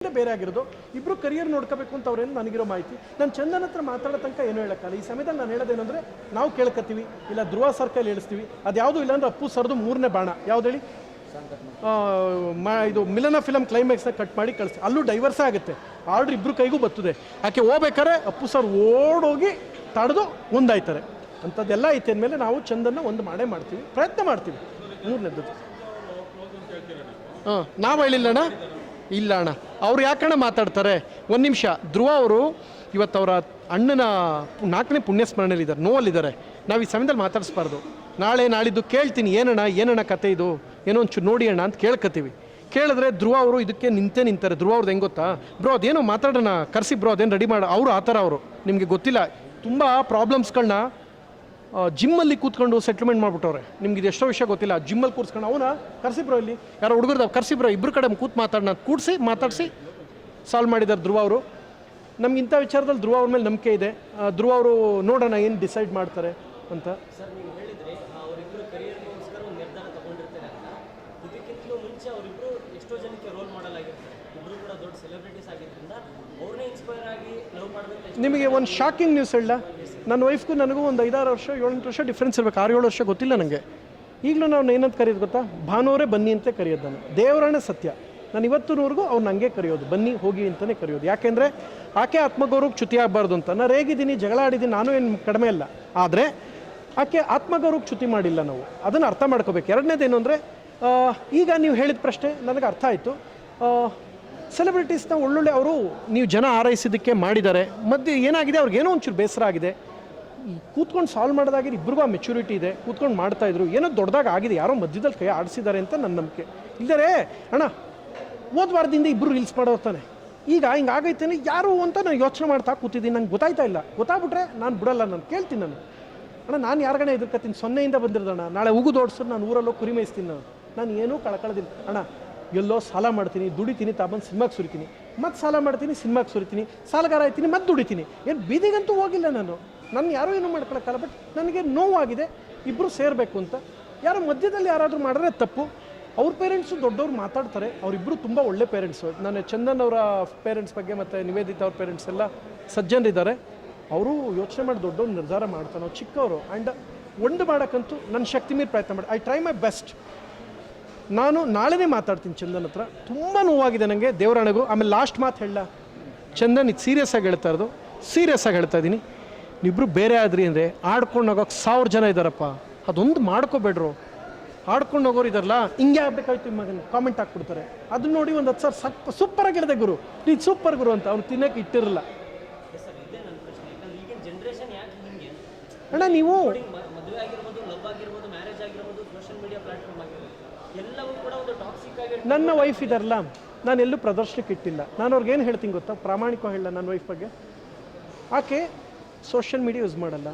ರೇಂಜೇ ಬೇರೆ ಆಗಿರೋದು. ಇಬ್ಬರು ಕರಿಯರ್ ನೋಡ್ಕೋಬೇಕು ಅಂತ ಅವ್ರೇನು ನನಗಿರೋ ಮಾಹಿತಿ. ನಾನು ಚಂದನ್ ಹತ್ರ ಮಾತಾಡೋ ತನಕ ಏನೂ ಹೇಳೋಕ್ಕಲ್ಲ. ಈ ಸಮಯದಲ್ಲಿ ನಾನು ಹೇಳೋದೇನೆಂದರೆ, ನಾವು ಕೇಳ್ಕೊತೀವಿ, ಇಲ್ಲ ಧ್ರುವ ಸರ್ಕಲ್ ಹೇಳಿಸ್ತೀವಿ, ಅದು ಯಾವುದೂ ಇಲ್ಲಾಂದ್ರೆ ಅಪ್ಪು ಸರ್ದು 3ನೇ ಬಾಣ ಯಾವ್ದು ಹೇಳಿ, ಇದು ಮಿಲನ ಫಿಲಮ್ ಕ್ಲೈಮ್ಯಾಕ್ಸ್ನ ಕಟ್ ಮಾಡಿ ಕಳಿಸ್ತೀವಿ. ಅಲ್ಲೂ ಡೈವರ್ಸೇ ಆಗುತ್ತೆ, ಆರ್ಡ್ರ್ ಇಬ್ಬರು ಕೈಗೂ ಬರ್ತದೆ. ಆಕೆ ಹೋಗ್ಬೇಕಾರೆ ಅಪ್ಪು ಸರ್ ಓಡೋಗಿ ತಡೆದು ಮುಂದಾಯ್ತಾರೆ. ಅಂಥದ್ದೆಲ್ಲ ಐತೆ ಅಂದಮೇಲೆ ನಾವು ಚಂದನ್ನ ಒಂದು ಮಾಡೇ ಮಾಡ್ತೀವಿ, ಪ್ರಯತ್ನ ಮಾಡ್ತೀವಿ. 3ನೇದ್ದು ನಾವು ಹೇಳಿಲ್ಲಣ್ಣ, ಇಲ್ಲ ಅಣ್ಣ, ಅವ್ರು ಯಾಕಣ್ಣ ಮಾತಾಡ್ತಾರೆ. ಒಂದು ನಿಮಿಷ, ಧ್ರುವ ಅವರು ಇವತ್ತು ಅವರ ಅಣ್ಣನ 4ನೇ ಪುಣ್ಯಸ್ಮರಣೆಯಲ್ಲಿದ್ದಾರೆ, ನೋವಲ್ಲಿದ್ದಾರೆ. ನಾವು ಈ ಸಮಯದಲ್ಲಿ ಮಾತಾಡಿಸ್ಬಾರ್ದು. ನಾಳೆ ನಾಳಿದ್ದು ಕೇಳ್ತೀನಿ, ಏನಣ್ಣ ಕತೆ ಇದು, ಏನೋ ಒಂಚೂರು ನೋಡಿ ಅಣ್ಣ ಅಂತ ಕೇಳ್ಕೊತೀವಿ. ಕೇಳಿದ್ರೆ ಧ್ರುವ ಅವರು ಇದಕ್ಕೆ ನಿಂತಾರೆ. ಧ್ರುವ ಅವ್ರದ್ದು ಹೆಂಗೆ ಗೊತ್ತಾ, ಬ್ರೋ ಅದೇನೋ ಮಾತಾಡೋಣ, ಕರೆಸಿ ಬ್ರೋ, ಅದೇನು ರೆಡಿ ಮಾಡಿ ಅವರು ಆ ಥರ. ಅವರು ನಿಮಗೆ ಗೊತ್ತಿಲ್ಲ, ತುಂಬ ಪ್ರಾಬ್ಲಮ್ಸ್ಗಳನ್ನ ಜಿಮ್ಮಲ್ಲಿ ಕೂತ್ಕೊಂಡು ಸೆಟ್ಲ್ಮೆಂಟ್ ಮಾಡಿಬಿಟ್ಟವ್ರೆ. ನಿಮ್ಗೆ ಇದು ಎಷ್ಟೋ ವಿಷಯ ಗೊತ್ತಿಲ್ಲ. ಜಿಮ್ಮಲ್ಲಿ ಕೂರಿಸ್ಕೊಂಡು ಅವನ ಕರೆಸಿ ಬ್ರೋ, ಇಲ್ಲಿ ಯಾರೋ ಹುಡುಗರ್ದಾವ್ ಕರೆಸಿ ಬ್ರೋ, ಇಬ್ಬರು ಕಡೆ ಮಾತಾಡೋಣ ಮಾತಾಡಿಸಿ ಸಾಲ್ವ್ ಮಾಡಿದ್ದಾರೆ ಧ್ರುವ ಅವರು. ನಮ್ಗೆ ಇಂಥ ವಿಚಾರದಲ್ಲಿ ಧ್ರುವ ಅವ್ರ ಮೇಲೆ ನಂಬಿಕೆ ಇದೆ. ಧ್ರುವ ಅವರು ನೋಡೋಣ ಏನು ಡಿಸೈಡ್ ಮಾಡ್ತಾರೆ ಅಂತ. ಸರ್, ನೀವು ಹೇಳಿದ್ರಿ ಅವರಿಬ್ಬರು ಕರಿಯರ್ಗೋಸ್ಕರ ಒಂದು ನಿರ್ಧಾರ ತಗೊಂಡಿರ್ತಾರೆ ಅಂತ. ಇದಕ್ಕಿಂತಲೂ ಮುಂಚೆ ಅವರಿಬ್ಬರು ಎಷ್ಟೋ ಜನಕ್ಕೆ ರೋಲ್ ಮಾಡಲ್ ಆಗಿರ್ತಾರೆ. ಇಬ್ಬರು ಕೂಡ ದೊಡ್ಡ ಸೆಲೆಬ್ರಿಟೀಸ್ ಆಗಿದ್ದರಿಂದ ಅವ್ರನ್ನೇ ಇನ್ಸ್ಪೈರ್ ಆಗಿ ಲವ್ ಮಾಡಬೇಕು. ನಿಮಗೆ ಒಂದು ಶಾಕಿಂಗ್ ನ್ಯೂಸ್ ಹೇಳ, ನನ್ನ ವೈಫ್ಗೂ ನನಗೂ ಒಂದು 5-6 ವರ್ಷ 7-8 ವರ್ಷ ಡಿಫ್ರೆನ್ಸ್ ಇರಬೇಕು. 6-7 ವರ್ಷ ಗೊತ್ತಿಲ್ಲ ನನಗೆ. ಈಗಲೂ ನಾವು ಏನಂತ ಕರೆಯೋದು ಗೊತ್ತಾ, ಭಾನುವರೇ ಬನ್ನಿ ಅಂತ ಕರೆಯೋದು. ನಾನು ದೇವರಾಣೆ ಸತ್ಯ, ನಾನು ಇವತ್ತಿನವರೆಗೂ ಅವ್ರು ನನಗೆ ಕರೆಯೋದು, ಬನ್ನಿ ಹೋಗಿ ಅಂತಲೇ ಕರೆಯೋದು. ಯಾಕೆಂದರೆ ಆಕೆ ಆತ್ಮಗೌರವಕ್ಕೆ ಚ್ಯುತಿ ಆಗಬಾರ್ದು ಅಂತ. ನಾನು ರೇಗಿದ್ದೀನಿ, ಜಗಳ ಆಡಿದ್ದೀನಿ, ನಾನು ಏನು ಕಡಿಮೆ ಅಲ್ಲ. ಆದರೆ ಆಕೆ ಆತ್ಮಗೌರವಕ್ಕೆ ಚ್ಯುತಿ ಮಾಡಿಲ್ಲ. ನಾವು ಅದನ್ನು ಅರ್ಥ ಮಾಡ್ಕೋಬೇಕು. ಎರಡನೇದೇನು ಅಂದರೆ, ಈಗ ನೀವು ಹೇಳಿದ ಪ್ರಶ್ನೆ ನನಗೆ ಅರ್ಥ ಆಯಿತು. ಸೆಲೆಬ್ರಿಟೀಸ್ನ ಒಳ್ಳೊಳ್ಳೆ ಅವರು ನೀವು ಜನ ಆರೈಸಿದ್ದಕ್ಕೆ ಮಾಡಿದ್ದಾರೆ. ಮಧ್ಯೆ ಏನಾಗಿದೆ, ಅವ್ರಿಗೇನೋ ಒಂಚೂರು ಬೇಸರ ಆಗಿದೆ. ಕೂತ್ಕೊಂಡು ಸಾಲ್ವ್ ಮಾಡೋದಾಗಿ ಇಬ್ಬರಿಗೂ ಆ ಮೆಚುರಿಟಿ ಇದೆ, ಕೂತ್ಕೊಂಡು ಮಾಡ್ತಾಯಿದ್ರು. ಏನೋ ದೊಡ್ಡದಾಗ ಆಗಿದೆ, ಯಾರೋ ಮಧ್ಯದಲ್ಲಿ ಕೈ ಆಡಿಸಿದ್ದಾರೆ ಅಂತ ನನ್ನ ನಂಬಿಕೆ. ಇಲ್ಲದೇ ಅಣ್ಣ ಹೋದ ವಾರದಿಂದ ಇಬ್ಬರು ರೀಲ್ಸ್ ಮಾಡೋರ್ತಾನೆ, ಈಗ ಹಿಂಗೆ ಆಗೈತೇನೆ ಯಾರು ಅಂತ ನಾನು ಯೋಚನೆ ಮಾಡ್ತಾ ಕೂತಿದ್ದೀನಿ. ನಂಗೆ ಗೊತ್ತಾಯ್ತಾ ಇಲ್ಲ. ಗೊತ್ತಾಗ್ಬಿಟ್ರೆ ನಾನು ಬಿಡಲ್ಲ, ನಾನು ಕೇಳ್ತೀನಿ. ನಾನು ಯಾರಿಗಣ್ಣ ಎದುರ್ಕತ್ತೀನಿ, 0ಇಂದ ಬಂದಿರೋದಣ್ಣ. ನಾಳೆ ಉಗಿದು ಓಡಿಸೋದು ನಾನು ಊರಲ್ಲೋ ಕುರಿ ಮೇಯಿಸ್ತೀನಿ. ನಾನು ಏನೂ ಕಳ್ಕೊಳ್ಳೋದಿಲ್ಲ ಅಣ್ಣ. ಎಲ್ಲೋ ಸಾಲ ಮಾಡ್ತೀನಿ, ದುಡಿತೀನಿ, ಬಂದು ಸಿನಿಮಾಗೆ ಸುರಿತೀನಿ, ಮತ್ತು ಸಾಲ ಮಾಡ್ತೀನಿ, ಸಿನಿಮಾಗೆ ಸುರಿತೀನಿ, ಸಾಲಗಾರ ಆಯ್ತೀನಿ, ಮತ್ತು ದುಡಿತೀನಿ. ಏನು ಬೀದಿಗಂತೂ ಹೋಗಿಲ್ಲ ನಾನು. ಯಾರೂ ಏನೂ ಮಾಡ್ಕೊಳಕ್ಕಲ್ಲ. ಬಟ್ ನನಗೆ ನೋವಾಗಿದೆ, ಇಬ್ಬರು ಸೇರಬೇಕು ಅಂತ. ಯಾರೋ ಮಧ್ಯದಲ್ಲಿ ಯಾರಾದರೂ ಮಾಡಿದ್ರೆ ತಪ್ಪು. ಅವ್ರ ಪೇರೆಂಟ್ಸು ದೊಡ್ಡವ್ರು ಮಾತಾಡ್ತಾರೆ, ಅವರಿಬ್ಬರು ತುಂಬ ಒಳ್ಳೆ ಪೇರೆಂಟ್ಸು. ನಾನು ಚಂದನ್ ಅವರ ಪೇರೆಂಟ್ಸ್ ಬಗ್ಗೆ ಮತ್ತು ನಿವೇದಿತಾ ಅವ್ರ ಪೇರೆಂಟ್ಸ್ ಎಲ್ಲ ಸಜ್ಜನರಿದ್ದಾರೆ. ಅವರು ಯೋಚನೆ ಮಾಡಿ ದೊಡ್ಡವ್ರು ನಿರ್ಧಾರ ಮಾಡ್ತಾರೆ. ನಾವು ಚಿಕ್ಕವರು. ಆ್ಯಂಡ್ ಒಂದು ಮಾಡೋಕ್ಕಂತೂ ನನ್ನ ಶಕ್ತಿ ಮೀರಿ ಪ್ರಯತ್ನ ಮಾಡಿ. I try my best. ನಾನು ನಾಳೆನೇ ಮಾತಾಡ್ತೀನಿ ಚಂದನ್ ಹತ್ರ. ತುಂಬ ನೋವಾಗಿದೆ ನನಗೆ, ದೇವರಾಣೆಗೂ. ಆಮೇಲೆ ಲಾಸ್ಟ್ ಮಾತು ಹೇಳ, ಚಂದನ್ ಇದು ಸೀರಿಯಸ್ ಆಗಿ ಹೇಳ್ತಾ ಇರೋದು, ಸೀರಿಯಸ್ ಆಗಿ ಹೇಳ್ತಾ ಇದ್ದೀನಿ. ನೀವಿಬ್ಬರು ಬೇರೆ ಆದ್ರಿ ಅಂದರೆ ಆಡ್ಕೊಂಡು ಹೋಗೋಕೆ 1000 ಜನ ಇದ್ದಾರಪ್ಪ. ಅದೊಂದು ಮಾಡ್ಕೋಬೇಡ್ರು. ಆಡ್ಕೊಂಡು ಹೋಗೋರು ಇದಾರಲ್ಲ, ಹಿಂಗೆ ಆಗಬೇಕಾಯ್ತು ಮಗನ ಕಾಮೆಂಟ್ ಹಾಕ್ಬಿಡ್ತಾರೆ. ಅದನ್ನ ನೋಡಿ ಒಂದು 10 ಸಾವಿರ ಸೂಪರಾಗಿ ಹೇಳಿದೆ ಗುರು, ನೀನು ಸೂಪರ್ ಗುರು ಅಂತ. ಅವ್ನು ತಿನ್ನೋಕೆ ಇಟ್ಟಿರಲ್ಲ ಅಣ್ಣ. ನೀವು ಮದುವೆ ಆಗಿರ್ಬೋದು, ಲವ್ ಆಗಿರ್ಬೋದು, ಮ್ಯಾರೇಜ್ ಆಗಿರ್ಬೋದು, ಸೋಷಿಯಲ್ ಮೀಡಿಯಾ ಪ್ಲಾಟ್ಫಾರ್ಮ್ ಆಗಿರ್ಬೋದು, ಎಲ್ಲವೂ ಕೂಡ ಒಂದು ಟಾಕ್ಸಿಕ್ ಆಗಿ. ನನ್ನ ವೈಫ್ ಇದಾರಲ್ಲ, ನಾನು ಎಲ್ಲೂ ಪ್ರದರ್ಶನಕ್ಕೆ ಇಟ್ಟಿಲ್ಲ. ನಾನು ಅವ್ರಿಗೇನು ಹೇಳ್ತೀನಿ ಗೊತ್ತಾ, ಪ್ರಾಮಾಣಿಕವಾಗಿ ಹೇಳ ನನ್ನ ವೈಫ್ ಬಗ್ಗೆ. ಆಕೆ ಸೋಷಿಯಲ್ ಮೀಡಿಯಾ ಯೂಸ್ ಮಾಡಲ್ಲ.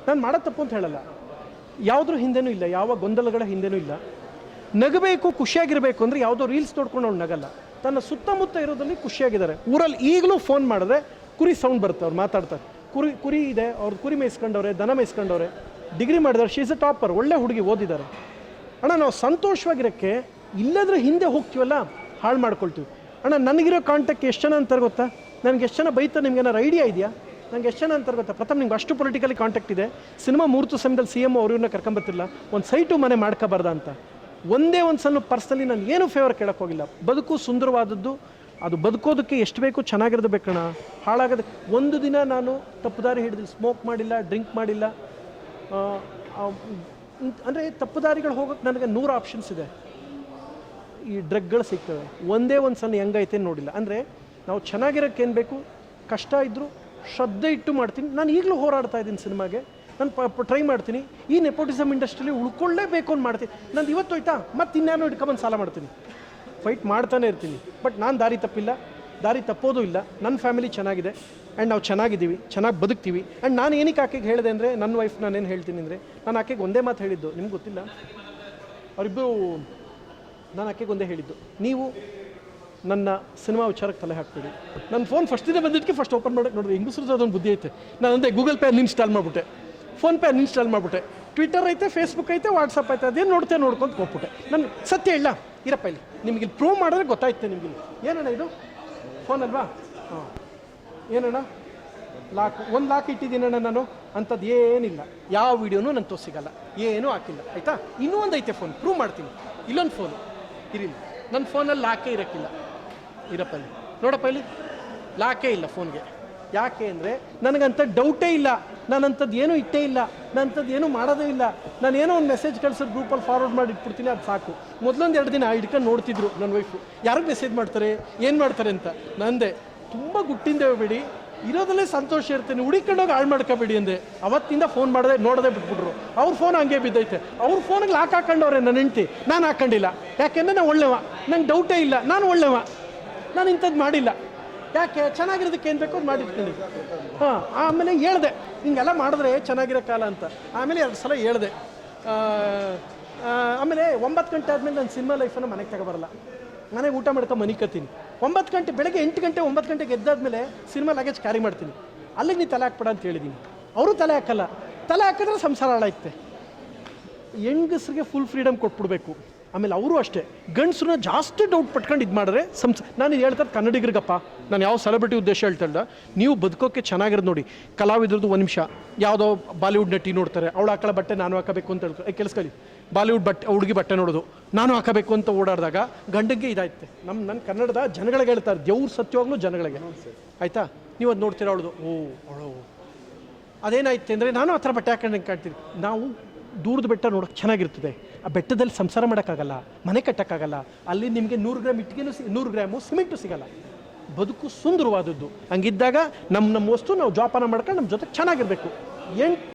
ನಾನು ಮಾಡೋ ತಪ್ಪು ಅಂತ ಹೇಳಲ್ಲ, ಯಾವುದ್ರ ಹಿಂದೆನೂ ಇಲ್ಲ, ಯಾವ ಗೊಂದಲಗಳ ಹಿಂದೆನೂ ಇಲ್ಲ. ನಗಬೇಕು, ಖುಷಿಯಾಗಿರಬೇಕು ಅಂದರೆ ಯಾವುದೋ ರೀಲ್ಸ್ ನೋಡ್ಕೊಂಡು ಅವ್ನು ನಗಲ್ಲ. ತನ್ನ ಸುತ್ತಮುತ್ತ ಇರೋದ್ರಲ್ಲಿ ಖುಷಿಯಾಗಿದ್ದಾರೆ. ಊರಲ್ಲಿ ಈಗಲೂ ಫೋನ್ ಮಾಡಿದ್ರೆ ಕುರಿ ಸೌಂಡ್ ಬರುತ್ತೆ, ಅವ್ರು ಮಾತಾಡ್ತಾರೆ. ಕುರಿ ಇದೆ, ಅವ್ರು ಕುರಿ ಮೇಯಿಸ್ಕೊಂಡವ್ರೆ, ದನ ಮೇಯಿಸ್ಕೊಂಡವ್ರೆ, ಡಿಗ್ರಿ ಮಾಡಿದಾರೆ, ಶೀಸ್ ಎ ಟಾಪರ್, ಒಳ್ಳೆ ಹುಡುಗಿ, ಓದಿದ್ದಾರೆ. ಅಣ್ಣ ನಾವು ಸಂತೋಷವಾಗಿರೋಕ್ಕೆ ಇಲ್ಲದ್ರೆ ಹಿಂದೆ ಹೋಗ್ತೀವಲ್ಲ, ಹಾಳು ಮಾಡ್ಕೊಳ್ತೀವಿ. ಅಣ್ಣ ನನಗಿರೋ ಕಾಂಟ್ಯಾಕ್ಟ್ ಎಷ್ಟು ಜನ ಅಂತಾರೆ ಗೊತ್ತಾ? ನನಗೆ ಎಷ್ಟು ಜನ ಬೈತಾರೆ, ನಿಮ್ಗೆ ಏನಾರು ಐಡಿಯಾ ಇದೆಯಾ? ನನಗೆ ಎಷ್ಟು ಜನ ಅಂತಾರೆ ಗೊತ್ತಾ? ಪ್ರಥಮ ನಿಮ್ಗೆ ಅಷ್ಟು ಪೊಲಿಟಿಕಲಿ ಕಾಂಟ್ಯಾಕ್ಟ್ ಇದೆ. ಸಿನಿಮಾ ಮುಹೂರ್ತ ಸಮಯದಲ್ಲಿ CM ಅವ್ರನ್ನ ಕರ್ಕೊಂಬರ್ತಿಲ್ಲ, ಒಂದು ಸೈಟು ಮನೆ ಮಾಡ್ಕೋಬಾರ್ದ ಅಂತ. ಒಂದೇ ಒಂದು ಸಲ ಪರ್ಸ್ನಲಿ ನಾನು ಏನೂ ಫೇವರ್ ಕೇಳೋಕ್ಕೆ ಹೋಗಿಲ್ಲ. ಬದುಕು ಸುಂದರವಾದದ್ದು, ಅದು ಬದುಕೋದಕ್ಕೆ ಎಷ್ಟು ಬೇಕು ಚೆನ್ನಾಗಿರೋದು ಬೇಕಣ್ಣ. ಹಾಳಾಗೋದಕ್ಕೆ ಒಂದು ದಿನ ನಾನು ತಪ್ಪುದಾರಿ ಹಿಡಿದು ಸ್ಮೋಕ್ ಮಾಡಿಲ್ಲ, ಡ್ರಿಂಕ್ ಮಾಡಿಲ್ಲ. ಅಂದರೆ ತಪ್ಪುದಾರಿಗಳು ಹೋಗೋಕ್ಕೆ ನನಗೆ 100 ಆಪ್ಷನ್ಸ್ ಇದೆ. ಈ ಡ್ರಗ್ಗಳು ಸಿಗ್ತವೆ. ಒಂದೇ ಒಂದು ಸಲ ಹೆಂಗೈತೆ ನೋಡಿಲ್ಲ. ಅಂದರೆ ನಾವು ಚೆನ್ನಾಗಿರೋಕ್ಕೇನು ಬೇಕು, ಕಷ್ಟ ಇದ್ದರೂ ಶ್ರದ್ಧೆ ಇಟ್ಟು ಮಾಡ್ತೀನಿ. ನಾನು ಈಗಲೂ ಹೋರಾಡ್ತಾ ಇದ್ದೀನಿ ಸಿನಿಮಾಗೆ. ನಾನು ಟ್ರೈ ಮಾಡ್ತೀನಿ. ಈ ನೆಪೋಟಿಸಮ್ ಇಂಡಸ್ಟ್ರಿಲಿ ಉಳ್ಕೊಳ್ಳೇಬೇಕು ಅಂತ ಮಾಡ್ತೀನಿ. ನಂದು ಇವತ್ತು ಹೋಯ್ತಾ ಮತ್ತು ಇನ್ಯಾರು ಹಿಡ್ಕೊಂಬಂದು ಸಾಲ ಮಾಡ್ತೀನಿ, ಫೈಟ್ ಮಾಡ್ತಾನೆ ಇರ್ತೀನಿ. ಬಟ್ ನಾನು ದಾರಿ ತಪ್ಪಿಲ್ಲ, ದಾರಿ ತಪ್ಪೋದು ಇಲ್ಲ. ನನ್ನ ಫ್ಯಾಮಿಲಿ ಚೆನ್ನಾಗಿದೆ ಆ್ಯಂಡ್ ನಾವು ಚೆನ್ನಾಗಿದ್ದೀವಿ, ಚೆನ್ನಾಗಿ ಬದುಕ್ತೀವಿ. ಆ್ಯಂಡ್ ನಾನು ಏನಕ್ಕೆ ಆಕೆಗೆ ಹೇಳಿದೆ ಅಂದರೆ, ನನ್ನ ವೈಫ್ ನಾನೇನು ಹೇಳ್ತೀನಿ ಅಂದರೆ, ನಾನು ಆಕೆಗೆ ಒಂದೇ ಮಾತು ಹೇಳಿದ್ದು, ನಿಮ್ಗೆ ಗೊತ್ತಿಲ್ಲ, ಅವರಿಬ್ಬರು, ನಾನು ಆಕೆಗೆ ಒಂದೇ ಹೇಳಿದ್ದು, ನೀವು ನನ್ನ ಸಿನಿಮಾ ವಿಚಾರಕ್ಕೆ ತಲೆ ಹಾಕ್ಬೇಡಿ. ನನ್ನ ಫೋನ್ ಫಸ್ಟ್ ದಿನ ಬಂದಿದ್ದಕ್ಕೆ ಫಸ್ಟ್ ಓಪನ್ ಮಾಡೋಕ್ಕೆ ನೋಡಿದ್ರೆ ಹೆಂಗಸ್ರದ್ದು ಅದೊಂದು ಬುದ್ಧಿ ಐತೆ. ನಾನು ಅಂದೆ ಗೂಗಲ್ ಪೇ ಅನ್ಇನ್ಸ್ಟಾಲ್ ಮಾಡಿಬಿಟ್ಟೆ, ಫೋನ್ಪೇ ಅನ್ಇನ್ಸ್ಟಾಲ್ ಮಾಡಿಬಿಟ್ಟೆ, ಟ್ವಿಟರ್ ಐತೆ, ಫೇಸ್ಬುಕ್ ಐತೆ, ವಾಟ್ಸಪ್ ಐತೆ, ಅದೇನು ನೋಡ್ಕೊಂತ ಹೋಗ್ಬಿಟ್ಟೆ. ನಾನು ಸತ್ಯ ಇಲ್ಲ, ಇರಪ್ಪ ಇಲ್ಲಿ ನಿಮ್ಗೆ ಇಲ್ಲಿ ಪ್ರೂವ್ ಮಾಡಿದ್ರೆ ಗೊತ್ತಾಯ್ತು ನಿಮ್ಗೆ ಇಲ್ಲಿ. ಏನಣ್ಣ ಇದು ಫೋನ್ ಅಲ್ವಾ? ಹಾಂ, ಏನಣ್ಣ ಲಾಕ್, ಒಂದು ಲಾಕ್ ಇಟ್ಟಿದ್ದೀನಣ್ಣ ನಾನು, ಅಂಥದ್ದು ಏನಿಲ್ಲ, ಯಾವ ವೀಡಿಯೋನೂ ನಾನು ತೋರಿಸಿಗಲ್ಲ, ಏನೂ ಹಾಕಿಲ್ಲ ಆಯಿತಾ. ಇನ್ನೂ ಒಂದು ಐತೆ ಫೋನ್, ಪ್ರೂವ್ ಮಾಡ್ತೀನಿ. ಇಲ್ಲೊಂದು ಫೋನು ಇರಿಲ್ಲ, ನನ್ನ ಫೋನಲ್ಲಿ ಲಾಕೇ ಇರೋಕ್ಕಿಲ್ಲ. ಇರಪ್ಪ ಇಲ್ಲಿ ನೋಡಪ್ಪ, ಇಲ್ಲಿ ಲಾಕೇ ಇಲ್ಲ ಫೋನ್ಗೆ. ಯಾಕೆ ಅಂದರೆ ನನಗಂಥ ಡೌಟೇ ಇಲ್ಲ, ನಾನಂಥದ್ದು ಏನೂ ಇಟ್ಟೇ ಇಲ್ಲ, ನಾನಂಥದ್ದು ಏನೂ ಮಾಡೋದೇ ಇಲ್ಲ. ನಾನೇನೋ ಒಂದು ಮೆಸೇಜ್ ಕಳ್ಸೋದು ಗ್ರೂಪಲ್ಲಿ ಫಾರ್ವರ್ಡ್ ಮಾಡಿ ಇಟ್ಬಿಡ್ತೀನಿ, ಅದು ಸಾಕು. ಮೊದಲೊಂದು 2 ದಿನ ಹಿಡ್ಕೊಂಡು ನೋಡ್ತಿದ್ರು ನನ್ನ ವೈಫು, ಯಾರಿಗೆ ಮೆಸೇಜ್ ಮಾಡ್ತಾರೆ, ಏನು ಮಾಡ್ತಾರೆ ಅಂತ. ನಂದೆ ತುಂಬ ಗುಟ್ಟಿಂದೆ ಬಿಡಿ, ಇರೋದಲ್ಲೇ ಸಂತೋಷ ಇರ್ತೇನೆ, ಹುಡುಕೊಂಡೋಗಿ ಹಾಳು ಮಾಡ್ಕೋಬೇಡಿ ಅಂದೆ. ಅವತ್ತಿಂದ ಫೋನ್ ಮಾಡಿದೆ, ನೋಡೋದೇ ಬಿಟ್ಬಿಟ್ರು. ಅವ್ರ ಫೋನ್ ಹಂಗೆ ಬಿದ್ದೈತೆ, ಅವ್ರ ಫೋನಿಗೆ ಲಾಕ್ ಹಾಕೊಂಡವ್ರೆ ನನ್ನ ಹೆಂಡ್ತಿ, ನಾನು ಹಾಕೊಂಡಿಲ್ಲ. ಯಾಕೆಂದರೆ ನಾನು ಒಳ್ಳೆವ, ನಂಗೆ ಡೌಟೇ ಇಲ್ಲ, ನಾನು ಒಳ್ಳೆವ, ನಾನು ಇಂಥದ್ದು ಮಾಡಿಲ್ಲ. ಯಾಕೆ ಚೆನ್ನಾಗಿರೋದಕ್ಕೆ ಏನು ಬೇಕು ಅದು ಮಾಡಿರ್ತೀನಿ. ಹಾಂ, ಆಮೇಲೆ ಹೇಳ್ದೆ ಹಿಂಗೆಲ್ಲ ಮಾಡಿದ್ರೆ ಚೆನ್ನಾಗಿರೋ ಕಾಲ ಅಂತ. ಆಮೇಲೆ 2 ಸಲ ಹೇಳ್ದೆ. ಆಮೇಲೆ 9 ಗಂಟೆ ಆದಮೇಲೆ ನಾನು ಸಿನಿಮಾ ಲೈಫನ್ನು ಮನೆಗೆ ತಗೊಬರಲ್ಲ, ಮನೆಗೆ ಊಟ ಮಾಡ್ಕೊಂಡು ಮನಿಕತ್ತೀನಿ. 9 ಗಂಟೆ ಬೆಳಗ್ಗೆ 8 ಗಂಟೆ 9 ಗಂಟೆಗೆ ಎದ್ದಾದ್ಮೇಲೆ ಸಿನಿಮಾ ಲಗೇಜ್ ಕ್ಯಾರಿ ಮಾಡ್ತೀನಿ. ಅಲ್ಲಿಗೆ ನೀನು ತಲೆ ಹಾಕ್ಬೇಡ ಅಂತ ಹೇಳಿದ್ದೀನಿ. ಅವರು ತಲೆ ಹಾಕಲ್ಲ, ತಲೆ ಹಾಕಿದ್ರೆ ಸಂಸಾರ ಹಾಳಾಯ್ತೆ. ಹೆಂಗಸ್ರಿಗೆ ಫುಲ್ ಫ್ರೀಡಮ್ ಕೊಟ್ಬಿಡ್ಬೇಕು. ಆಮೇಲೆ ಅವರು ಅಷ್ಟೇ, ಗಂಡಸ್ರನ್ನ ಜಾಸ್ತಿ ಡೌಟ್ ಪಟ್ಕೊಂಡು ಇದು ಮಾಡಿದ್ರೆ ನಾನು ಇದು ಹೇಳ್ತಾರೆ ಕನ್ನಡಿಗರಿಗಪ್ಪ, ನಾನು ಯಾವ ಸೆಲೆಬ್ರಿಟಿ ಉದ್ದೇಶ ಹೇಳ್ತಾಯಿಲ್ಲ, ನೀವು ಬದುಕೋಕ್ಕೆ ಚೆನ್ನಾಗಿರೋದು ನೋಡಿ. ಕಲಾವಿದ್ರದ್ದು 1 ನಿಮಿಷ ಯಾವುದೋ ಬಾಲಿವುಡ್ ನಟಿ ನೋಡ್ತಾರೆ, ಅವಳು ಹಾಕೊಳ್ಳೋ ಬಟ್ಟೆ ನಾನು ಹಾಕಬೇಕು ಅಂತ ಹೇಳ್ತಾರೆ. ಕೇಳಿಸ್ಕೊಳ್ಳಿ, ಬಾಲಿವುಡ್ ಹುಡುಗಿ ಬಟ್ಟೆ ನೋಡೋದು ನಾನು ಹಾಕಬೇಕು ಅಂತ ಓಡಾಡಿದಾಗ ಗಂಡಂಗೆ ಇದಾಯ್ತೆ. ನನ್ನ ಕನ್ನಡದ ಜನಗಳಿಗೆ ಹೇಳ್ತಾರೆ, ದೇವ್ರ ಸತ್ಯವಾಗ್ಲೂ ಜನಗಳಿಗೆ ಆಯಿತಾ. ನೀವು ಅದು ನೋಡ್ತೀರ, ಅವಳದು ಅವಳು ಅದೇನಾಯ್ತು ಅಂದರೆ ನಾನು ಆ ಥರ ಬಟ್ಟೆ ಹಾಕೊಂಡು ಕಾಣ್ತೀನಿ. ನಾವು ದೂರದ ಬೆಟ್ಟ ನೋಡೋಕೆ ಚೆನ್ನಾಗಿರ್ತದೆ, ಆ ಬೆಟ್ಟದಲ್ಲಿ ಸಂಸಾರ ಮಾಡೋಕ್ಕಾಗಲ್ಲ, ಮನೆ ಕಟ್ಟೋಕ್ಕಾಗಲ್ಲ. ಅಲ್ಲಿ ನಿಮಗೆ 100 ಗ್ರಾಮ್ ಇಟ್ಟಿಗೆನೂ 100 ಗ್ರಾಮು ಸಿಮೆಂಟು ಸಿಗಲ್ಲ. ಬದುಕು ಸುಂದರವಾದದ್ದು. ಹಂಗಿದ್ದಾಗ ನಮ್ಮ ವಸ್ತು ನಾವು ಜೋಪಾನ ಮಾಡ್ಕೊಂಡು ನಮ್ಮ ಜೊತೆ ಚೆನ್ನಾಗಿರಬೇಕು.